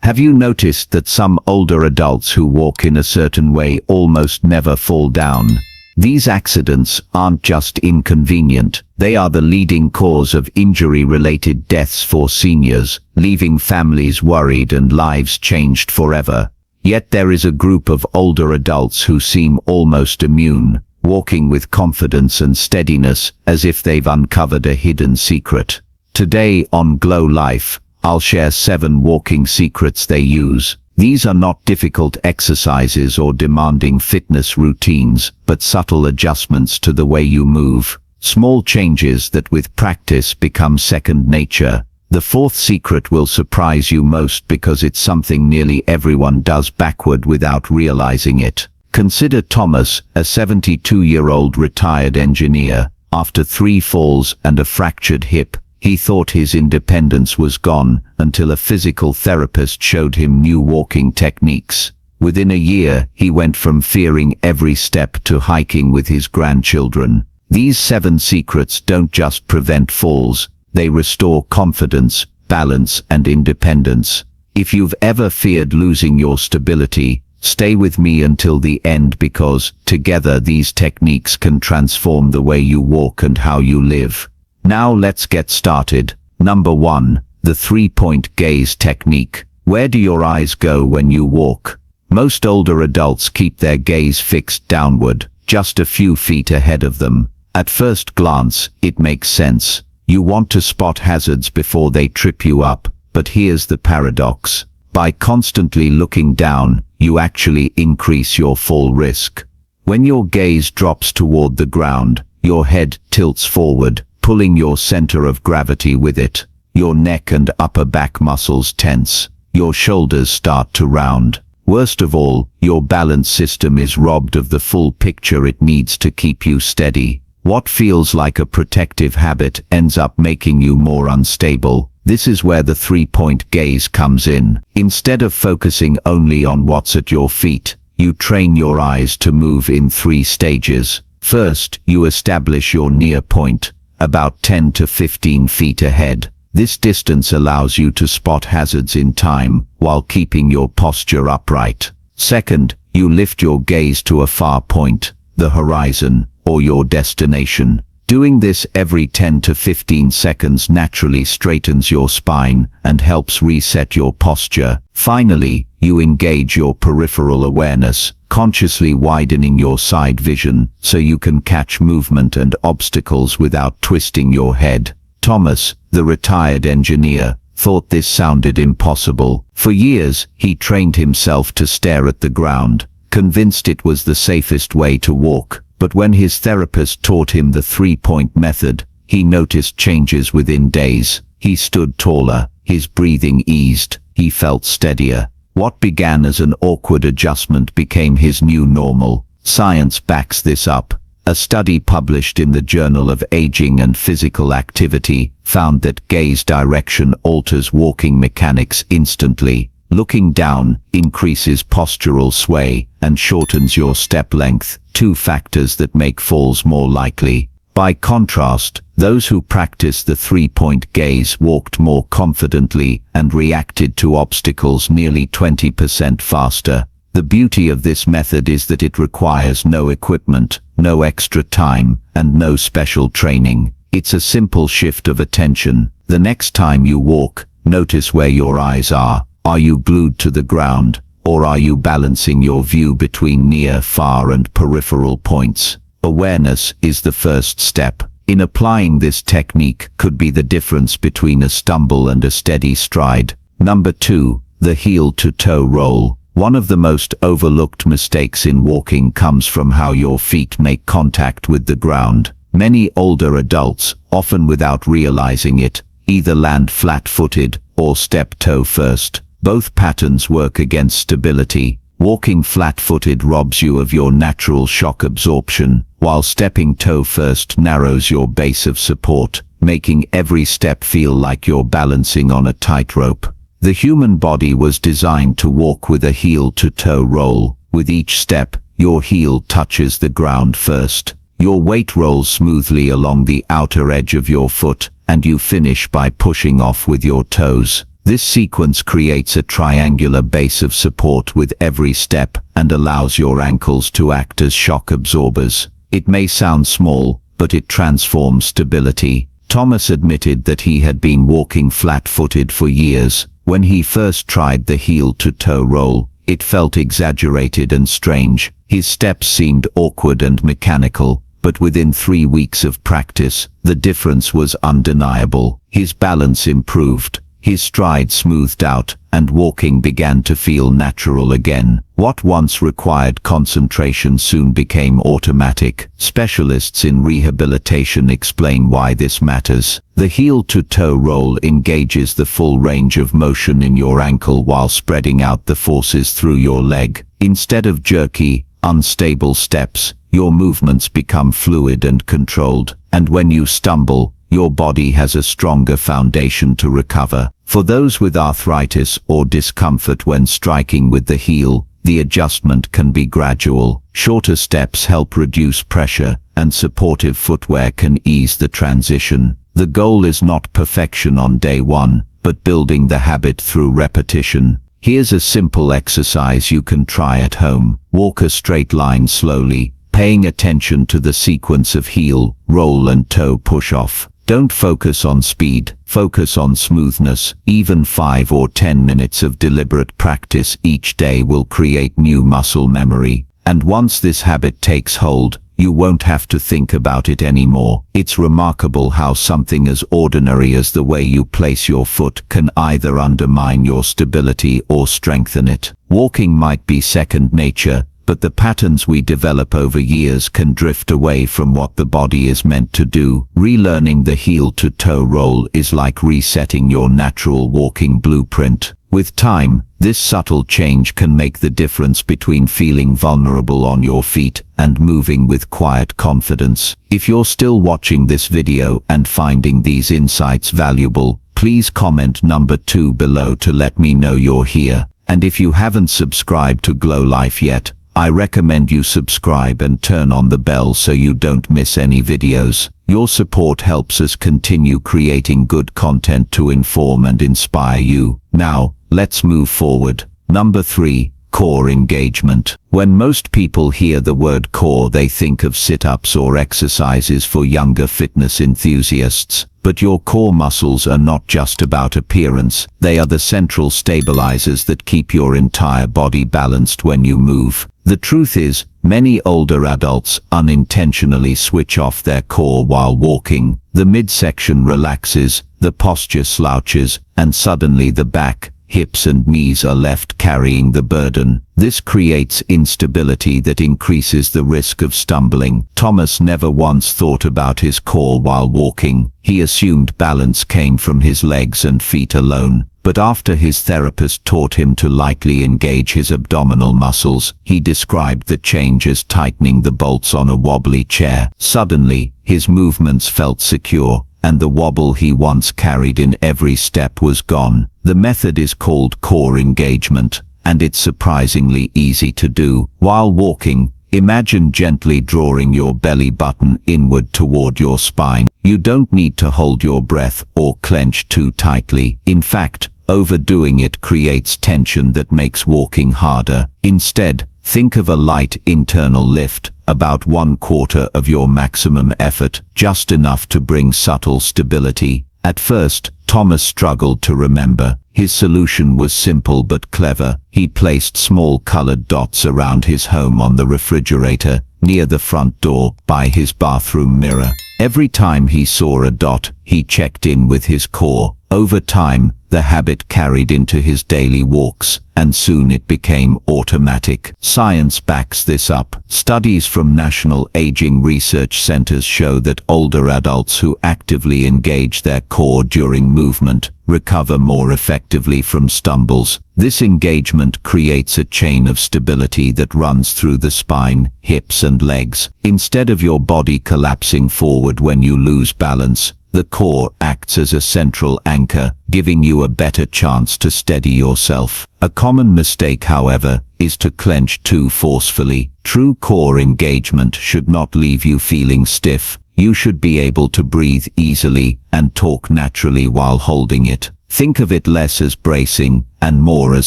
Have you noticed that some older adults who walk in a certain way almost never fall down? These accidents aren't just inconvenient, they are the leading cause of injury-related deaths for seniors, leaving families worried and lives changed forever. Yet there is a group of older adults who seem almost immune, walking with confidence and steadiness as if they've uncovered a hidden secret. Today on Glow Life, I'll share 7 walking secrets they use. These are not difficult exercises or demanding fitness routines, but subtle adjustments to the way you move. Small changes that with practice become second nature. The 4th secret will surprise you most because it's something nearly everyone does backward without realizing it. Consider Thomas, a 72-year-old retired engineer. After 3 falls and a fractured hip, he thought his independence was gone until a physical therapist showed him new walking techniques. Within a year, he went from fearing every step to hiking with his grandchildren. These 7 secrets don't just prevent falls, they restore confidence, balance, and independence. If you've ever feared losing your stability, stay with me until the end because, together, these techniques can transform the way you walk and how you live. Now let's get started. Number 1. The 3-point gaze technique. Where do your eyes go when you walk? Most older adults keep their gaze fixed downward, just a few feet ahead of them. At first glance, it makes sense. You want to spot hazards before they trip you up, but here's the paradox. By constantly looking down, you actually increase your fall risk. When your gaze drops toward the ground, your head tilts forward, pulling your center of gravity with it. Your neck and upper back muscles tense. Your shoulders start to round. Worst of all, your balance system is robbed of the full picture it needs to keep you steady. What feels like a protective habit ends up making you more unstable. This is where the 3-point gaze comes in. Instead of focusing only on what's at your feet, you train your eyes to move in 3 stages. First, you establish your near point, about 10 to 15 feet ahead. This distance allows you to spot hazards in time while keeping your posture upright. Second, you lift your gaze to a far point, the horizon, or your destination. Doing this every 10 to 15 seconds naturally straightens your spine and helps reset your posture. Finally, you engage your peripheral awareness, consciously widening your side vision so you can catch movement and obstacles without twisting your head. Thomas, the retired engineer, thought this sounded impossible. For years, he trained himself to stare at the ground, convinced it was the safest way to walk. But when his therapist taught him the 3-point method, he noticed changes within days. He stood taller, his breathing eased, he felt steadier. What began as an awkward adjustment became his new normal. Science backs this up. A study published in the Journal of Aging and Physical Activity found that gaze direction alters walking mechanics instantly. Looking down increases postural sway and shortens your step length, 2 factors that make falls more likely. By contrast, those who practiced the 3-point gaze walked more confidently and reacted to obstacles nearly 20% faster. The beauty of this method is that it requires no equipment, no extra time, and no special training. It's a simple shift of attention. The next time you walk, notice where your eyes are. Are you glued to the ground, or are you balancing your view between near, far, and peripheral points? Awareness is the first step. In applying this technique could be the difference between a stumble and a steady stride. Number 2, the heel-to-toe roll. One of the most overlooked mistakes in walking comes from how your feet make contact with the ground. Many older adults, often without realizing it, either land flat-footed or step toe first. Both patterns work against stability. Walking flat-footed robs you of your natural shock absorption, while stepping toe first narrows your base of support, making every step feel like you're balancing on a tightrope. The human body was designed to walk with a heel-to-toe roll. With each step, your heel touches the ground first. Your weight rolls smoothly along the outer edge of your foot, and you finish by pushing off with your toes. This sequence creates a triangular base of support with every step and allows your ankles to act as shock absorbers. It may sound small, but it transforms stability. Thomas admitted that he had been walking flat-footed for years. When he first tried the heel-to-toe roll, it felt exaggerated and strange. His steps seemed awkward and mechanical, but within 3 weeks of practice, the difference was undeniable. His balance improved, his stride smoothed out, and walking began to feel natural again. What once required concentration soon became automatic. Specialists in rehabilitation explain why this matters. The heel-to-toe roll engages the full range of motion in your ankle while spreading out the forces through your leg. Instead of jerky, unstable steps, your movements become fluid and controlled, and when you stumble, your body has a stronger foundation to recover. For those with arthritis or discomfort when striking with the heel, the adjustment can be gradual. Shorter steps help reduce pressure, and supportive footwear can ease the transition. The goal is not perfection on day one, but building the habit through repetition. Here's a simple exercise you can try at home. Walk a straight line slowly, paying attention to the sequence of heel, roll and toe push-off. Don't focus on speed, focus on smoothness. Even 5 or 10 minutes of deliberate practice each day will create new muscle memory. And once this habit takes hold, you won't have to think about it anymore. It's remarkable how something as ordinary as the way you place your foot can either undermine your stability or strengthen it. Walking might be second nature, but the patterns we develop over years can drift away from what the body is meant to do. Relearning the heel-to-toe roll is like resetting your natural walking blueprint. With time, this subtle change can make the difference between feeling vulnerable on your feet and moving with quiet confidence. If you're still watching this video and finding these insights valuable, please comment number 2 below to let me know you're here. And if you haven't subscribed to Glow Life yet, I recommend you subscribe and turn on the bell so you don't miss any videos. Your support helps us continue creating good content to inform and inspire you. Now, let's move forward. Number 3, core engagement. When most people hear the word core, they think of sit-ups or exercises for younger fitness enthusiasts. But your core muscles are not just about appearance. They are the central stabilizers that keep your entire body balanced when you move. The truth is, many older adults unintentionally switch off their core while walking. The midsection relaxes, the posture slouches, and suddenly the back, hips and knees are left carrying the burden. This creates instability that increases the risk of stumbling. Thomas never once thought about his core while walking. He assumed balance came from his legs and feet alone. But after his therapist taught him to lightly engage his abdominal muscles, he described the change as tightening the bolts on a wobbly chair. Suddenly, his movements felt secure, and the wobble he once carried in every step was gone. The method is called core engagement, and it's surprisingly easy to do. While walking, imagine gently drawing your belly button inward toward your spine. You don't need to hold your breath or clench too tightly. In fact, overdoing it creates tension that makes walking harder. Instead, think of a light internal lift, about 1/4 of your maximum effort, just enough to bring subtle stability. At first, Thomas struggled to remember. His solution was simple but clever. He placed small colored dots around his home on the refrigerator, near the front door, by his bathroom mirror. Every time he saw a dot, he checked in with his core. Over time, the habit carried into his daily walks, and soon it became automatic. Science backs this up. Studies from national aging research centers show that older adults who actively engage their core during movement recover more effectively from stumbles. This engagement creates a chain of stability that runs through the spine, hips and legs. Instead of your body collapsing forward when you lose balance, the core acts as a central anchor, giving you a better chance to steady yourself. A common mistake, however, is to clench too forcefully. True core engagement should not leave you feeling stiff. You should be able to breathe easily and talk naturally while holding it. Think of it less as bracing and more as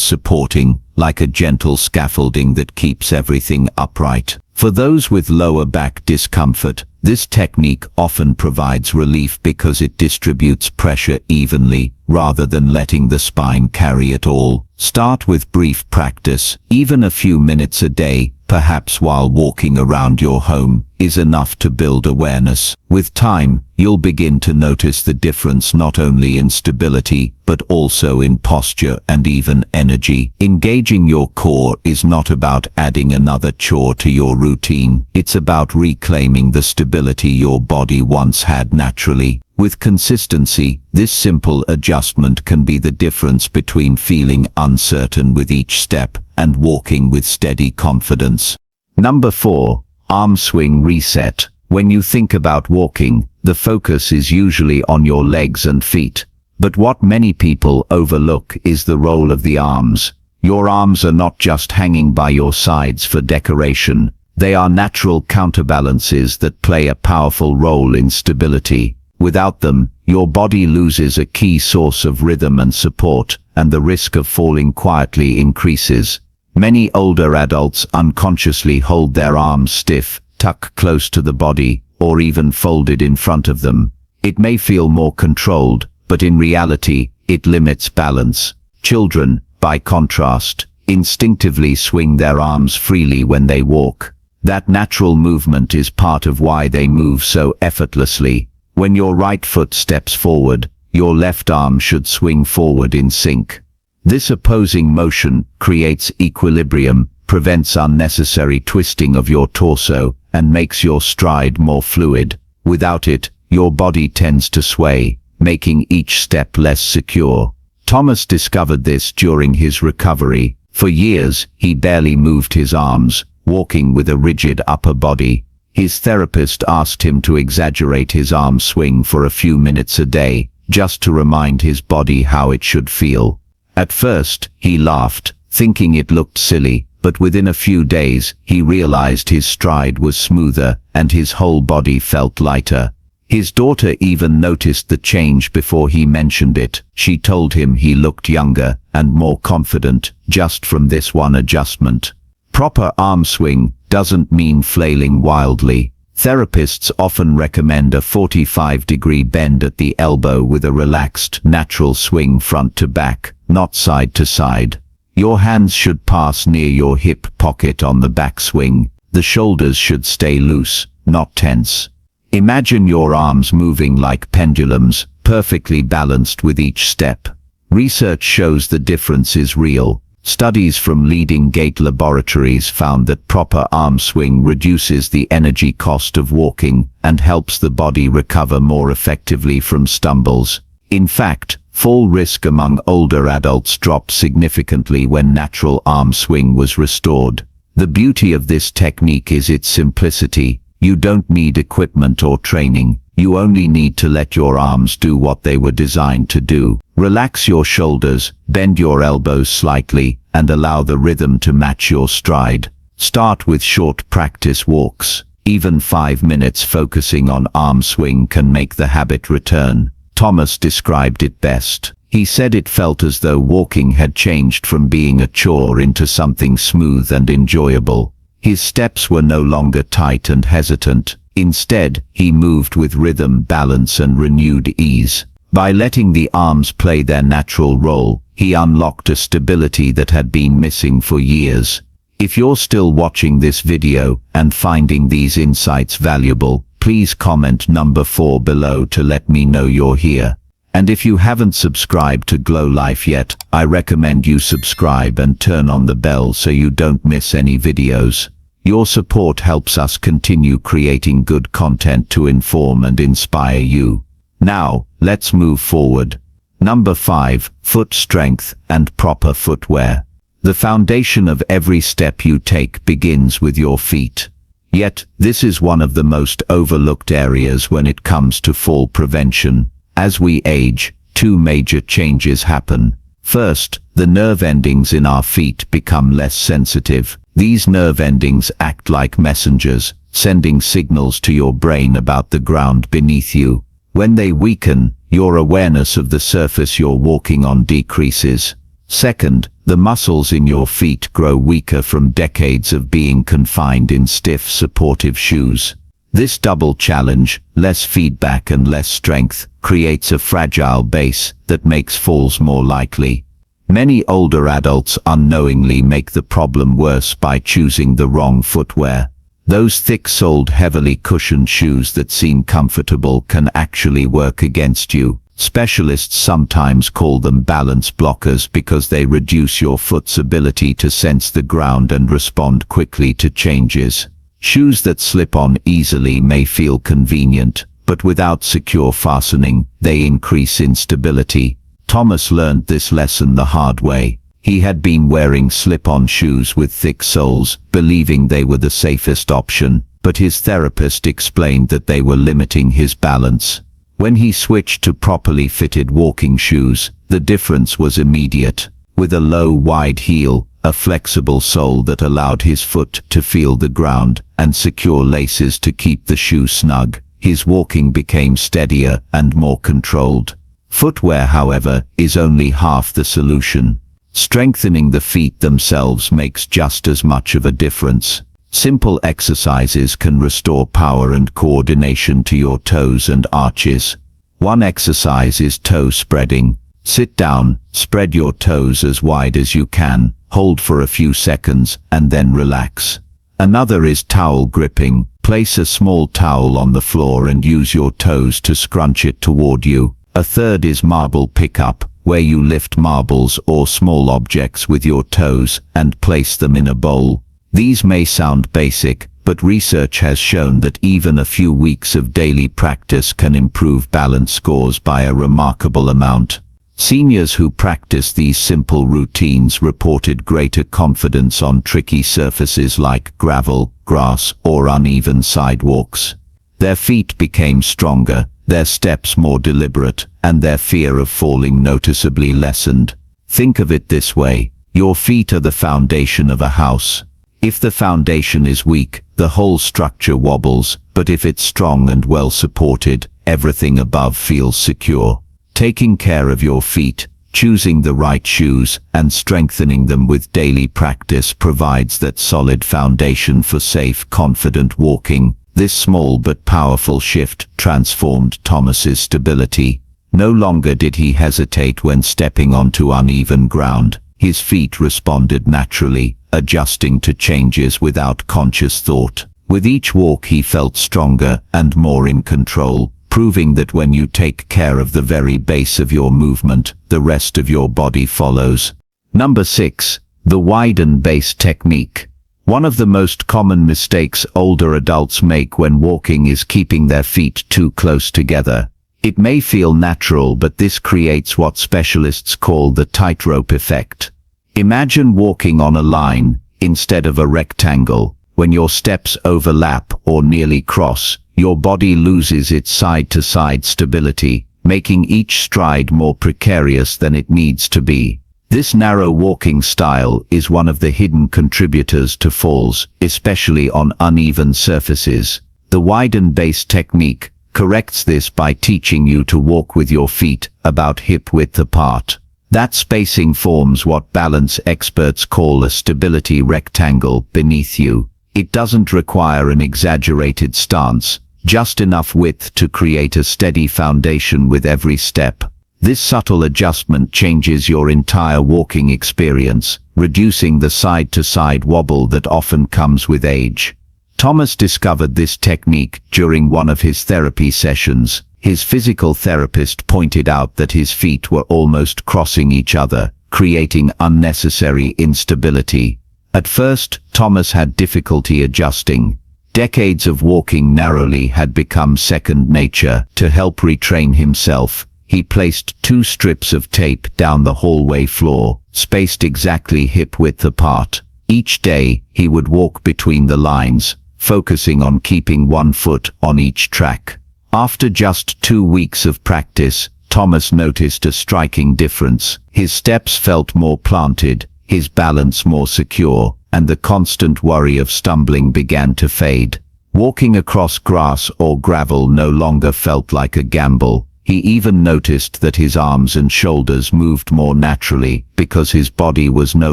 supporting, like a gentle scaffolding that keeps everything upright. For those with lower back discomfort, this technique often provides relief because it distributes pressure evenly, rather than letting the spine carry it all. Start with brief practice. Even a few minutes a day, perhaps while walking around your home, is enough to build awareness. With time, you'll begin to notice the difference not only in stability, but also in posture and even energy. Engaging your core is not about adding another chore to your routine. It's about reclaiming the stability your body once had naturally. With consistency, this simple adjustment can be the difference between feeling uncertain with each step and walking with steady confidence. Number 4. Arm swing reset. When you think about walking, the focus is usually on your legs and feet. But what many people overlook is the role of the arms. Your arms are not just hanging by your sides for decoration. They are natural counterbalances that play a powerful role in stability. Without them, your body loses a key source of rhythm and support, and the risk of falling quietly increases. Many older adults unconsciously hold their arms stiff, tucked close to the body, or even folded in front of them. It may feel more controlled, but in reality, it limits balance. Children, by contrast, instinctively swing their arms freely when they walk. That natural movement is part of why they move so effortlessly. When your right foot steps forward, your left arm should swing forward in sync. This opposing motion creates equilibrium, prevents unnecessary twisting of your torso, and makes your stride more fluid. Without it, your body tends to sway, making each step less secure. Thomas discovered this during his recovery. For years, he barely moved his arms, walking with a rigid upper body. His therapist asked him to exaggerate his arm swing for a few minutes a day, just to remind his body how it should feel. At first, he laughed, thinking it looked silly, but within a few days, he realized his stride was smoother and his whole body felt lighter. His daughter even noticed the change before he mentioned it. She told him he looked younger and more confident just from this one adjustment. Proper arm swing doesn't mean flailing wildly. Therapists often recommend a 45-degree bend at the elbow with a relaxed, natural swing front to back, not side to side. Your hands should pass near your hip pocket on the backswing. The shoulders should stay loose, not tense. Imagine your arms moving like pendulums, perfectly balanced with each step. Research shows the difference is real. Studies from leading gait laboratories found that proper arm swing reduces the energy cost of walking and helps the body recover more effectively from stumbles. In fact, fall risk among older adults dropped significantly when natural arm swing was restored. The beauty of this technique is its simplicity. You don't need equipment or training. You only need to let your arms do what they were designed to do. Relax your shoulders, bend your elbows slightly, and allow the rhythm to match your stride. Start with short practice walks. Even 5 minutes focusing on arm swing can make the habit return. Thomas described it best. He said it felt as though walking had changed from being a chore into something smooth and enjoyable. His steps were no longer tight and hesitant. Instead, he moved with rhythm, balance, and renewed ease. By letting the arms play their natural role, he unlocked a stability that had been missing for years. If you're still watching this video and finding these insights valuable, please comment number 4 below to let me know you're here. And if you haven't subscribed to Glow Life yet, I recommend you subscribe and turn on the bell so you don't miss any videos. Your support helps us continue creating good content to inform and inspire you. Now, let's move forward. Number 5, foot strength and proper footwear. The foundation of every step you take begins with your feet. Yet, this is one of the most overlooked areas when it comes to fall prevention. As we age, 2 major changes happen. First, the nerve endings in our feet become less sensitive. These nerve endings act like messengers, sending signals to your brain about the ground beneath you. When they weaken, your awareness of the surface you're walking on decreases. Second, the muscles in your feet grow weaker from decades of being confined in stiff, supportive shoes. This double challenge, less feedback and less strength, creates a fragile base that makes falls more likely. Many older adults unknowingly make the problem worse by choosing the wrong footwear. Those thick-soled, heavily cushioned shoes that seem comfortable can actually work against you. Specialists sometimes call them balance blockers because they reduce your foot's ability to sense the ground and respond quickly to changes. Shoes that slip on easily may feel convenient, but without secure fastening, they increase instability. Thomas learned this lesson the hard way. He had been wearing slip-on shoes with thick soles, believing they were the safest option, but his therapist explained that they were limiting his balance. When he switched to properly fitted walking shoes, the difference was immediate. With a low, wide heel, a flexible sole that allowed his foot to feel the ground, and secure laces to keep the shoe snug, his walking became steadier and more controlled. Footwear, however, is only half the solution. Strengthening the feet themselves makes just as much of a difference. Simple exercises can restore power and coordination to your toes and arches. One exercise is toe spreading. Sit down, spread your toes as wide as you can, hold for a few seconds, and then relax. Another is towel gripping. Place a small towel on the floor and use your toes to scrunch it toward you. A third is marble pickup, where you lift marbles or small objects with your toes and place them in a bowl. These may sound basic, but research has shown that even a few weeks of daily practice can improve balance scores by a remarkable amount. Seniors who practice these simple routines reported greater confidence on tricky surfaces like gravel, grass, or uneven sidewalks. Their feet became stronger, their steps more deliberate, and their fear of falling noticeably lessened. Think of it this way: your feet are the foundation of a house. If the foundation is weak, the whole structure wobbles, but if it's strong and well supported, everything above feels secure. Taking care of your feet, choosing the right shoes, and strengthening them with daily practice provides that solid foundation for safe, confident walking. This small but powerful shift transformed Thomas's stability. No longer did he hesitate when stepping onto uneven ground. His feet responded naturally, adjusting to changes without conscious thought. With each walk he felt stronger and more in control, proving that when you take care of the very base of your movement, the rest of your body follows. Number 6. The widen base technique. One of the most common mistakes older adults make when walking is keeping their feet too close together. It may feel natural, but this creates what specialists call the tightrope effect. Imagine walking on a line instead of a rectangle. When your steps overlap or nearly cross, your body loses its side-to-side stability, making each stride more precarious than it needs to be. This narrow walking style is one of the hidden contributors to falls, especially on uneven surfaces. The widen base technique corrects this by teaching you to walk with your feet about hip-width apart. That spacing forms what balance experts call a stability rectangle beneath you. It doesn't require an exaggerated stance, just enough width to create a steady foundation with every step. This subtle adjustment changes your entire walking experience, reducing the side-to-side wobble that often comes with age. Thomas discovered this technique during one of his therapy sessions. His physical therapist pointed out that his feet were almost crossing each other, creating unnecessary instability. At first, Thomas had difficulty adjusting. Decades of walking narrowly had become second nature. To help retrain himself, he placed 2 strips of tape down the hallway floor, spaced exactly hip-width apart. Each day, he would walk between the lines, focusing on keeping one foot on each track. After just 2 weeks of practice, Thomas noticed a striking difference. His steps felt more planted, his balance more secure, and the constant worry of stumbling began to fade. Walking across grass or gravel no longer felt like a gamble. He even noticed that his arms and shoulders moved more naturally because his body was no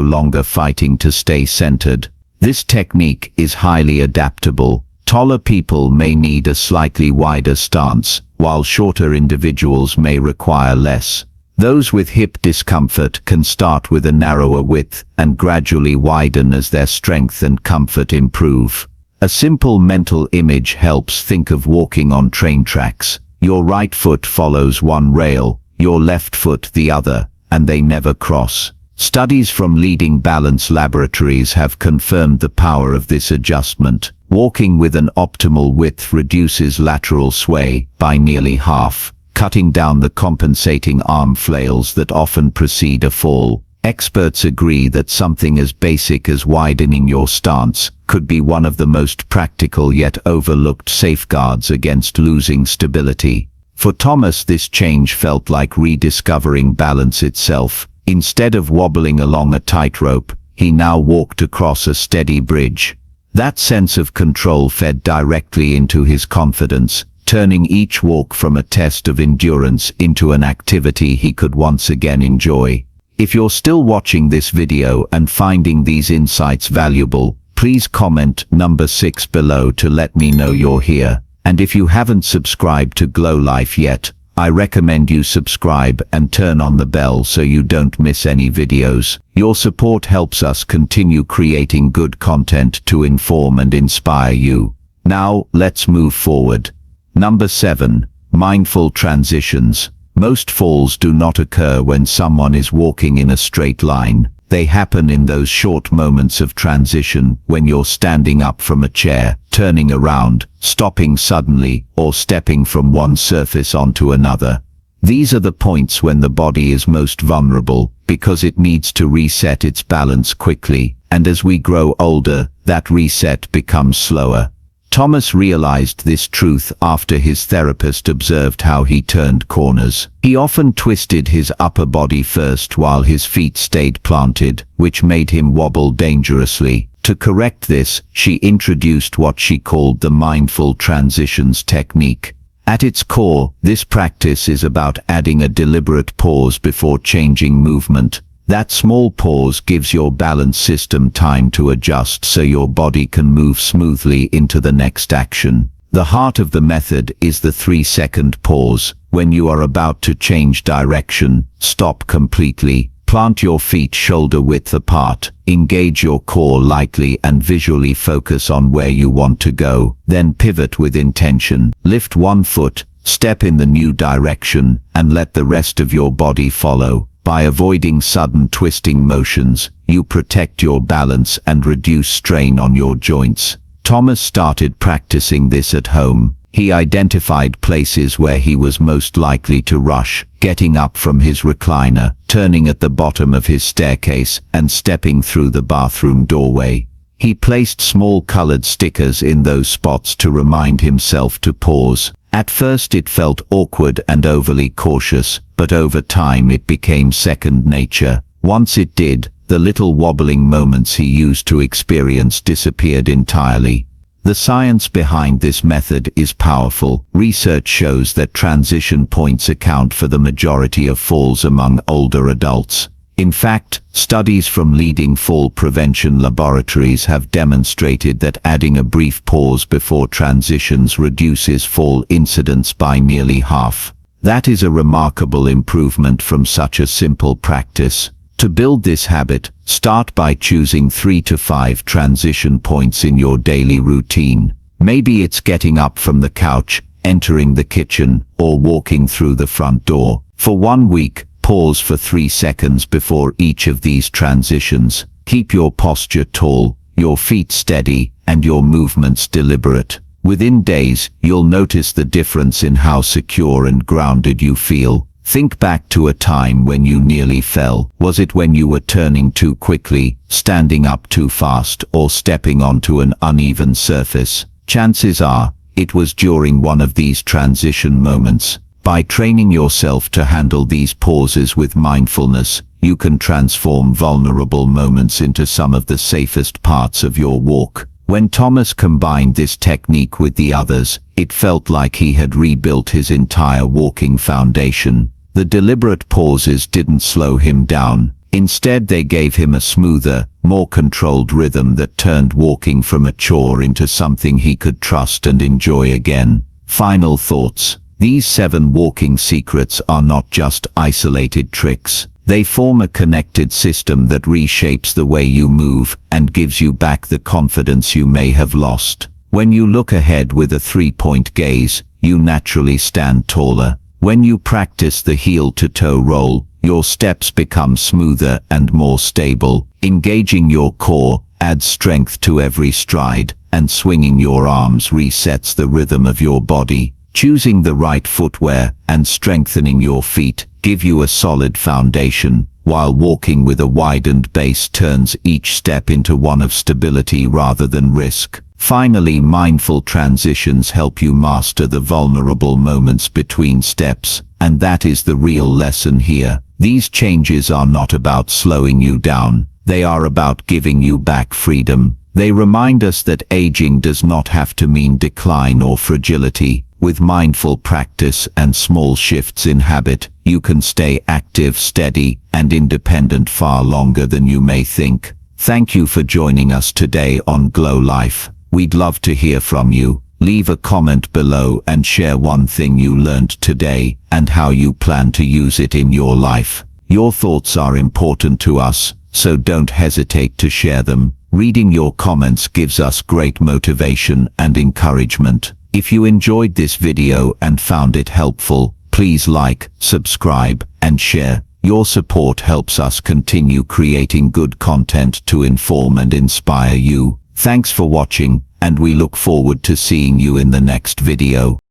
longer fighting to stay centered. This technique is highly adaptable. Taller people may need a slightly wider stance, while shorter individuals may require less. Those with hip discomfort can start with a narrower width and gradually widen as their strength and comfort improve. A simple mental image helps. Think of walking on train tracks. Your right foot follows one rail, your left foot the other, and they never cross. Studies from leading balance laboratories have confirmed the power of this adjustment. Walking with an optimal width reduces lateral sway by nearly half, cutting down the compensating arm flails that often precede a fall. Experts agree that something as basic as widening your stance could be one of the most practical yet overlooked safeguards against losing stability. For Thomas, this change felt like rediscovering balance itself. Instead of wobbling along a tightrope, he now walked across a steady bridge. That sense of control fed directly into his confidence, turning each walk from a test of endurance into an activity he could once again enjoy. If you're still watching this video and finding these insights valuable, please comment number 6 below to let me know you're here. And if you haven't subscribed to Glow Life yet, I recommend you subscribe and turn on the bell so you don't miss any videos. Your support helps us continue creating good content to inform and inspire you. Now, let's move forward. Number 7. Mindful transitions. Most falls do not occur when someone is walking in a straight line. They happen in those short moments of transition when you're standing up from a chair, turning around, stopping suddenly, or stepping from one surface onto another. These are the points when the body is most vulnerable because it needs to reset its balance quickly, and as we grow older, that reset becomes slower. Thomas realized this truth after his therapist observed how he turned corners. He often twisted his upper body first while his feet stayed planted, which made him wobble dangerously. To correct this, she introduced what she called the mindful transitions technique. At its core, this practice is about adding a deliberate pause before changing movement. That small pause gives your balance system time to adjust so your body can move smoothly into the next action. The heart of the method is the 3-second pause. When you are about to change direction, stop completely. Plant your feet shoulder width apart. Engage your core lightly and visually focus on where you want to go. Then pivot with intention. Lift one foot, step in the new direction, and let the rest of your body follow. By avoiding sudden twisting motions, you protect your balance and reduce strain on your joints. Thomas started practicing this at home. He identified places where he was most likely to rush, getting up from his recliner, turning at the bottom of his staircase, and stepping through the bathroom doorway. He placed small colored stickers in those spots to remind himself to pause. At first it felt awkward and overly cautious, but over time it became second nature. Once it did, the little wobbling moments he used to experience disappeared entirely. The science behind this method is powerful. Research shows that transition points account for the majority of falls among older adults. In fact, studies from leading fall prevention laboratories have demonstrated that adding a brief pause before transitions reduces fall incidence by nearly half. That is a remarkable improvement from such a simple practice. To build this habit, start by choosing 3 to 5 transition points in your daily routine. Maybe it's getting up from the couch, entering the kitchen, or walking through the front door. For 1 week, pause for 3 seconds before each of these transitions. Keep your posture tall, your feet steady, and your movements deliberate. Within days, you'll notice the difference in how secure and grounded you feel. Think back to a time when you nearly fell. Was it when you were turning too quickly, standing up too fast, or stepping onto an uneven surface? Chances are, it was during one of these transition moments. By training yourself to handle these pauses with mindfulness, you can transform vulnerable moments into some of the safest parts of your walk. When Thomas combined this technique with the others, it felt like he had rebuilt his entire walking foundation. The deliberate pauses didn't slow him down. Instead, they gave him a smoother, more controlled rhythm that turned walking from a chore into something he could trust and enjoy again. Final thoughts. These 7 walking secrets are not just isolated tricks. They form a connected system that reshapes the way you move and gives you back the confidence you may have lost. When you look ahead with a 3-point gaze, you naturally stand taller. When you practice the heel-to-toe roll, your steps become smoother and more stable. Engaging your core adds strength to every stride, and swinging your arms resets the rhythm of your body. Choosing the right footwear and strengthening your feet give you a solid foundation, while walking with a widened base turns each step into one of stability rather than risk. Finally, mindful transitions help you master the vulnerable moments between steps, and that is the real lesson here. These changes are not about slowing you down, they are about giving you back freedom. They remind us that aging does not have to mean decline or fragility. With mindful practice and small shifts in habit, you can stay active, steady, and independent far longer than you may think. Thank you for joining us today on Glow Life. We'd love to hear from you. Leave a comment below and share one thing you learned today and how you plan to use it in your life. Your thoughts are important to us, so don't hesitate to share them. Reading your comments gives us great motivation and encouragement. If you enjoyed this video and found it helpful, please like, subscribe, and share. Your support helps us continue creating good content to inform and inspire you. Thanks for watching, and we look forward to seeing you in the next video.